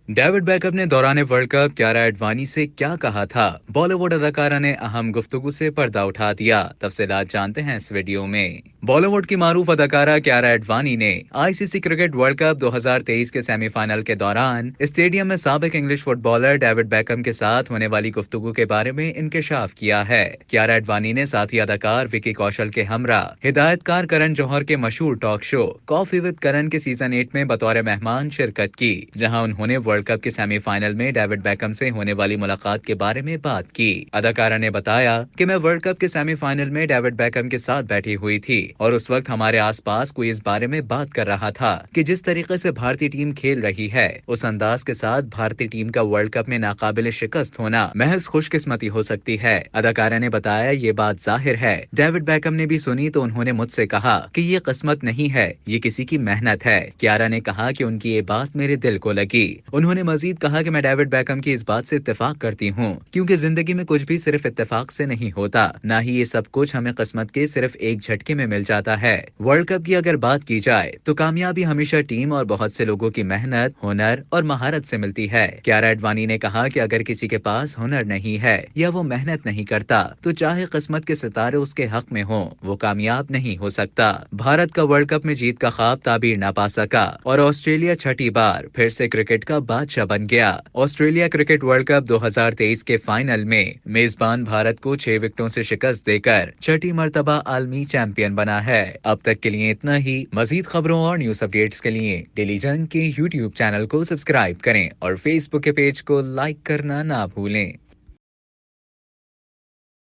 David Beckham ने दौरान world cup क्यारा एडवानी से क्या कहा था? बॉलीवुड अदाकारा ने अहम गुफ्तगू से पर्दा उठा दिया। तफसीलात जानते हैं इस वीडियो में। बॉलीवुड की मारूफ अदाकारा क्यारा एडवानी ने आईसीसी क्रिकेट वर्ल्ड कप 2023 के सेमीफाइनल के दौरान स्टेडियम में साबिक इंग्लिश फुटबॉलर डेविड बेकहम के साथ होने वाली गुफ्तगू के बारे में इंकशाफ किया है। क्यारा एडवानी ने साथी अदाकार विकी कौशल के हमरा हिदायतकार करण जौहर के मशहूर टॉक शो कॉफी विद करण के सीजन 8 में बतौर मेहमान शिरकत की, जहां उन्होंने वर्ल्ड कप के सेमीफाइनल में डेविड बेकहम से होने वाली मुलाकात के बारे में बात की। अदाकारा ने बताया कि मैं वर्ल्ड कप के सेमीफाइनल में डेविड बेकहम के साथ बैठी हुई थी और उस वक्त हमारे आसपास कोई इस बारे में बात कर रहा था कि जिस तरीके से भारतीय टीम खेल रही है, उस अंदाज के साथ भारतीय टीम का वर्ल्ड कप में नाकाबिले शिकस्त होना महज खुशकिस्मती हो सकती है। अदाकारा ने बताया, ये बात जाहिर है डेविड बेकहम ने भी सुनी तो उन्होंने मुझसे कहा कि ये किस्मत नहीं है, ये किसी की मेहनत है। क्यारा ने कहा कि उनकी ये बात मेरे दिल को लगी। उन्होंने मजीद कहा कि मैं डेविड बेकहम की इस बात से इत्तेफाक करती हूँ, क्योंकि जिंदगी में कुछ भी सिर्फ इत्तेफाक से नहीं होता, ना ही ये सब कुछ हमें किस्मत के सिर्फ एक झटके में मिल जाता है। वर्ल्ड कप की अगर बात की जाए तो कामयाबी हमेशा टीम और बहुत से लोगों की मेहनत, हुनर और महारत से मिलती है। क्यारा एडवानी ने कहा कि अगर किसी के पास हुनर नहीं है या वो मेहनत नहीं करता तो चाहे किस्मत के सितारे उसके हक में हो, वो कामयाब नहीं हो सकता। भारत का वर्ल्ड कप में जीत का ख्वाब ताबीर न पा सका और ऑस्ट्रेलिया छठी बार फिर से क्रिकेट का बादशाह बन गया। ऑस्ट्रेलिया क्रिकेट वर्ल्ड कप 2023 के फाइनल में मेजबान भारत को 6 विकेटों से शिकस्त देकर छठी मर्तबा आलमी चैंपियन बना है। अब तक के लिए इतना ही। मजीद खबरों और न्यूज अपडेट्स के लिए डेली जंग के यूट्यूब चैनल को सब्सक्राइब करें और फेसबुक के पेज को लाइक करना ना भूलें।